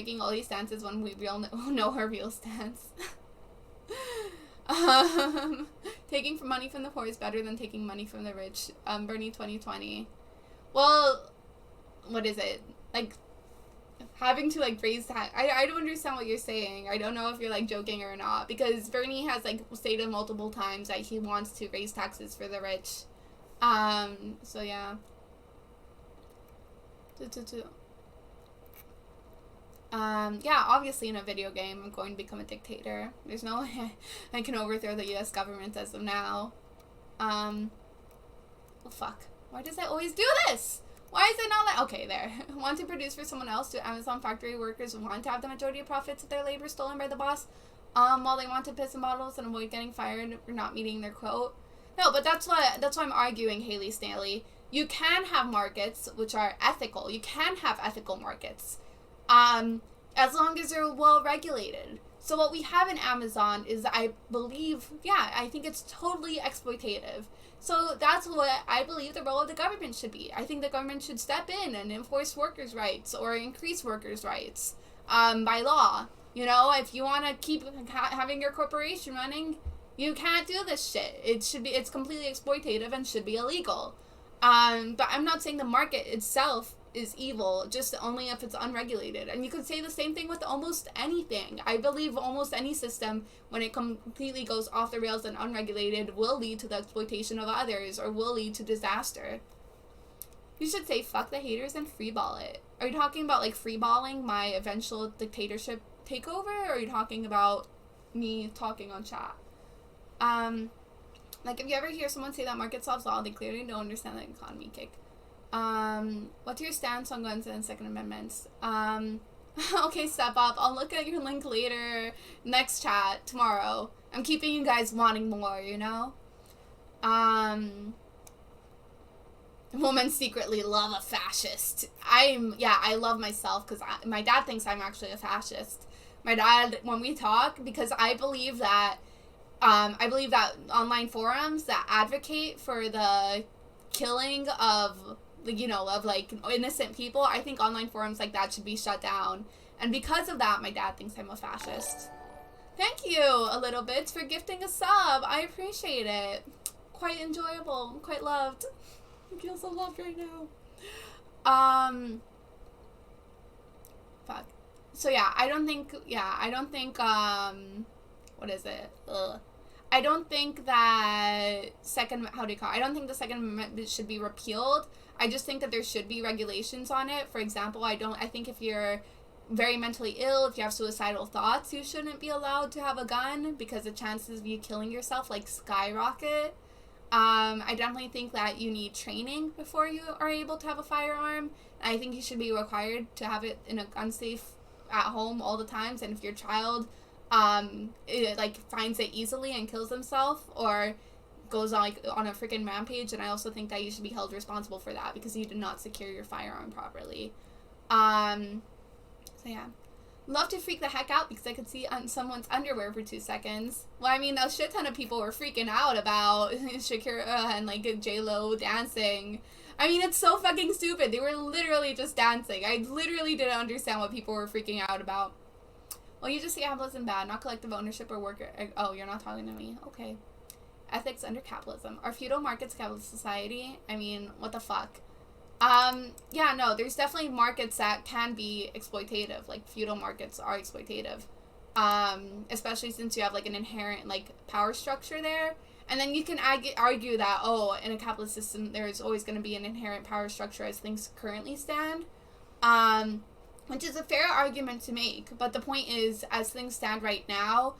taking all these stances when we know her real stance. Taking money from the poor is better than taking money from the rich. Bernie 2020. Well, what is it? Like, having to, like, raise tax. I don't understand what you're saying. I don't know if you're, like, joking or not. Because Bernie has, like, stated multiple times that he wants to raise taxes for the rich. So, yeah. Yeah, obviously in a video game, I'm going to become a dictator. There's no way I can overthrow the U.S. government as of now. Oh, fuck. Why does it always do this? Why is it not like... Okay, there. Want to produce for someone else? Do Amazon factory workers want to have the majority of profits of their labor stolen by the boss? While they want to piss in bottles and avoid getting fired for not meeting their quote? No, but that's why I'm arguing, Haley Staley. You can have markets which are ethical. You can have ethical markets. As long as they're well regulated. So what we have in Amazon is, I believe, yeah, I think it's totally exploitative. So that's what I believe the role of the government should be. I think the government should step in and enforce workers' rights or increase workers' rights by law. You know, if you want to keep having your corporation running, you can't do this shit. It's completely exploitative and should be illegal. But I'm not saying the market itself is evil, just only if it's unregulated. And you could say the same thing with almost anything. I believe almost any system, when it completely goes off the rails and unregulated, will lead to the exploitation of others or will lead to disaster. You should say fuck the haters and freeball it. Are you talking about, like, freeballing my eventual dictatorship takeover, or are you talking about me talking on chat? Like, if you ever hear someone say that market solves all, they clearly don't understand the economy kick. What's your stance on guns and Second Amendments? Okay, step up. I'll look at your link later. Next chat, tomorrow. I'm keeping you guys wanting more, you know? Women secretly love a fascist. I love myself because my dad thinks I'm actually a fascist. My dad, when we talk, because I believe that online forums that advocate for the killing of, you know, of, like, innocent people, I think online forums like that should be shut down. And because of that, my dad thinks I'm a fascist. Thank you, a little bit, for gifting a sub. I appreciate it. Quite enjoyable. Quite loved. I feel so loved right now. Fuck. So yeah, I don't think, what is it? I don't think that I don't think the Second Amendment should be repealed. I just think that there should be regulations on it. For example, I think if you're very mentally ill, if you have suicidal thoughts, you shouldn't be allowed to have a gun because the chances of you killing yourself, like, skyrocket. I definitely think that you need training before you are able to have a firearm. I think you should be required to have it in a gun safe at home all the times. And if your child finds it easily and kills himself or goes on a freaking rampage, and I also think that you should be held responsible for that because you did not secure your firearm properly. So yeah. Love to freak the heck out because I could see on someone's underwear for 2 seconds. Well, I mean, a shit ton of people were freaking out about Shakira and, like, J-Lo dancing. I mean, it's so fucking stupid. They were literally just dancing. I literally didn't understand what people were freaking out about. Well, you just see capitalism bad, not collective ownership or worker. Oh, you're not talking to me. Okay. Ethics under capitalism. Are feudal markets capitalist society? I mean, what the fuck? Yeah, no, there's definitely markets that can be exploitative. Like, feudal markets are exploitative. Especially since you have, like, an inherent, like, power structure there. And then you can argue that, oh, in a capitalist system, there's always going to be an inherent power structure as things currently stand. Which is a fair argument to make. But the point is, as things stand right now,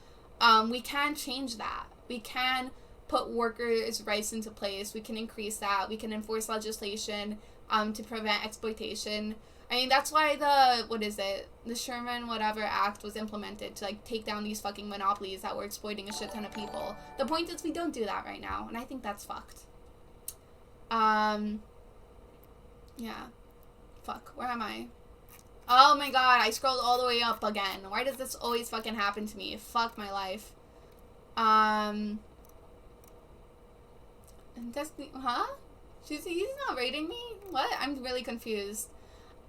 we can change that. We can put workers' rights into place. We can increase that. We can enforce legislation to prevent exploitation. I mean, that's why the Sherman whatever act was implemented to, like, take down these fucking monopolies that were exploiting a shit ton of people. The point is we don't do that right now, and I think that's fucked. Yeah. Fuck, where am I? Oh my god, I scrolled all the way up again. Why does this always fucking happen to me? Fuck my life. Huh? He's not rating me? What? I'm really confused.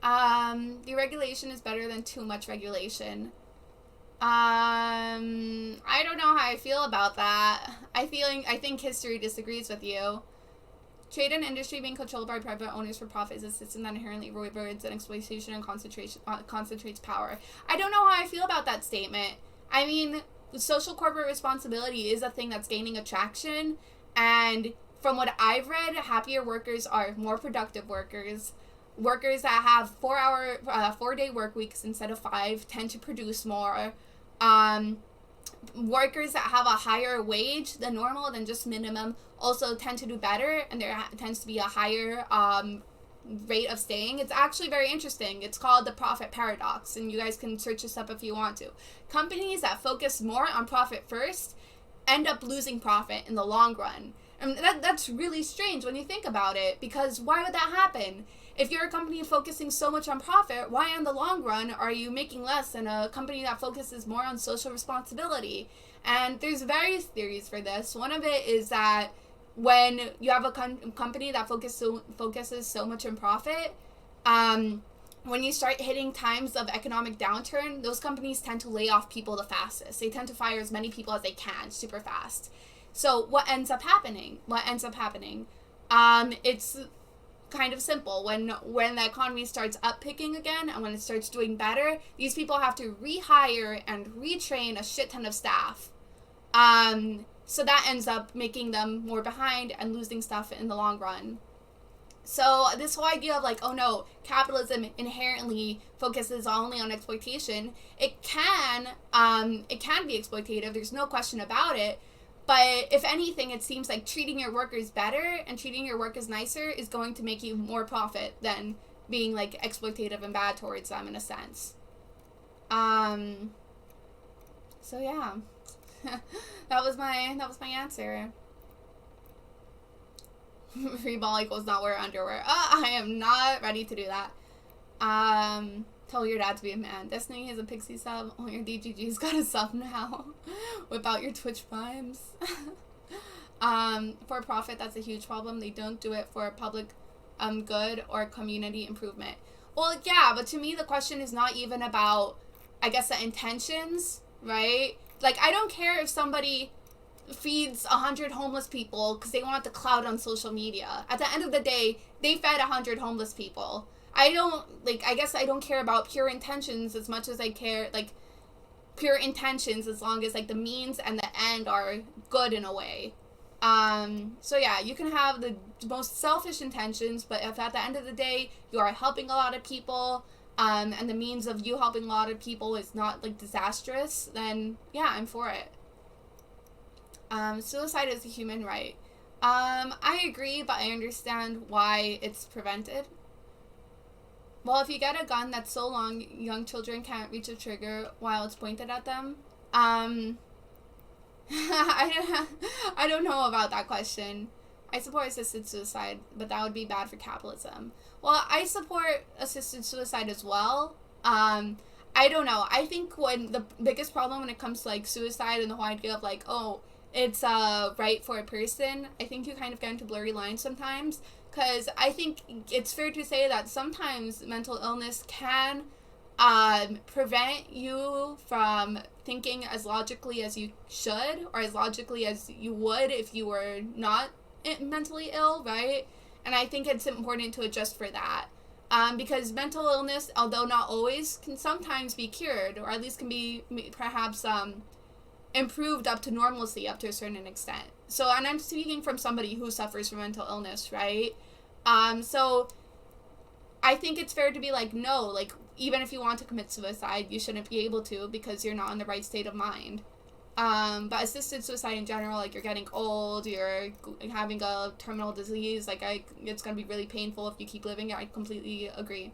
Deregulation is better than too much regulation. I don't know how I feel about that. I think history disagrees with you. Trade and industry being controlled by private owners for profit is a system that inherently rewards and exploitation and concentrates power. I don't know how I feel about that statement. I mean, social corporate responsibility is a thing that's gaining attraction, and from what I've read, happier workers are more productive workers. Workers that have 4-day work weeks instead of 5 tend to produce more. Workers that have a higher wage than normal, than just minimum, also tend to do better, and there tends to be a higher rate of staying. It's actually very interesting. It's called the profit paradox, and you guys can search this up if you want to. Companies that focus more on profit first end up losing profit in the long run. And that's really strange when you think about it, because why would that happen? If you're a company focusing so much on profit, why in the long run are you making less than a company that focuses more on social responsibility? And there's various theories for this. One of it is that when you have a company that focuses so much on profit, when you start hitting times of economic downturn, those companies tend to lay off people the fastest. They tend to fire as many people as they can super fast. So what ends up happening? It's kind of simple. When the economy starts uppicking again, and when it starts doing better, these people have to rehire and retrain a shit ton of staff. So that ends up making them more behind and losing stuff in the long run. So this whole idea of like, oh no, capitalism inherently focuses only on exploitation, it can be exploitative, there's no question about it. But if anything, it seems like treating your workers better and treating your workers nicer is going to make you more profit than being like exploitative and bad towards them in a sense. So yeah. that was my answer. Free ball equals not wear underwear. I am not ready to do that. Tell your dad to be a man. Destiny has a Pixie sub. Oh, your DGG's got a sub now. Whip out your Twitch primes. For profit, that's a huge problem. They don't do it for public good or community improvement. Well, yeah, but to me, the question is not even about, I guess, the intentions, right? Like, I don't care if somebody feeds 100 homeless people because they want the clout on social media. At the end of the day, they fed 100 homeless people. I guess I don't care about pure intentions as much as I care, like, pure intentions as long as, like, the means and the end are good in a way. So yeah, you can have the most selfish intentions, but if at the end of the day you are helping a lot of people, and the means of you helping a lot of people is not, like, disastrous, then yeah, I'm for it. Suicide is a human right. I agree, but I understand why it's prevented. Well, if you get a gun that's so long, young children can't reach a trigger while it's pointed at them. I don't know about that question. I support assisted suicide, but that would be bad for capitalism. Well, I support assisted suicide as well. I don't know. I think when the biggest problem when it comes to, like, suicide and the whole idea of, like, oh, it's right for a person, I think you kind of get into blurry lines sometimes. Because I think it's fair to say that sometimes mental illness can prevent you from thinking as logically as you should, or as logically as you would if you were not mentally ill, right? And I think it's important to adjust for that. Because mental illness, although not always, can sometimes be cured, or at least can be perhaps improved up to normalcy up to a certain extent. So, and I'm speaking from somebody who suffers from mental illness, right? So I think it's fair to be like, no, like, even if you want to commit suicide, you shouldn't be able to because you're not in the right state of mind. But assisted suicide in general, like, you're getting old, you're having a terminal disease, like, it's gonna be really painful if you keep living. I completely agree.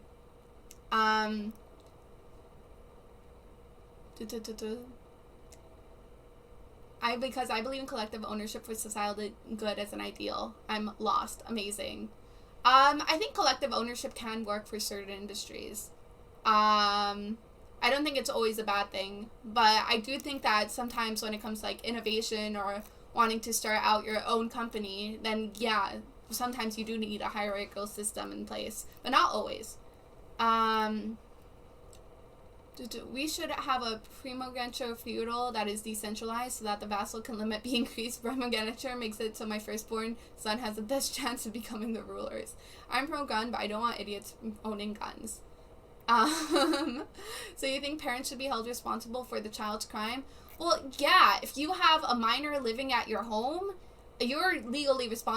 Because I believe in collective ownership for societal good as an ideal. I'm lost. Amazing. I think collective ownership can work for certain industries. I don't think it's always a bad thing, but I do think that sometimes when it comes to, like, innovation or wanting to start out your own company, then yeah, sometimes you do need a hierarchical system in place, but not always. We should have a primogeniture feudal that is decentralized so that the vassal can limit the increased primogeniture, makes it so my firstborn son has the best chance of becoming the rulers. I'm pro-gun, but I don't want idiots owning guns. So you think parents should be held responsible for the child's crime? Well, yeah, if you have a minor living at your home, you're legally responsible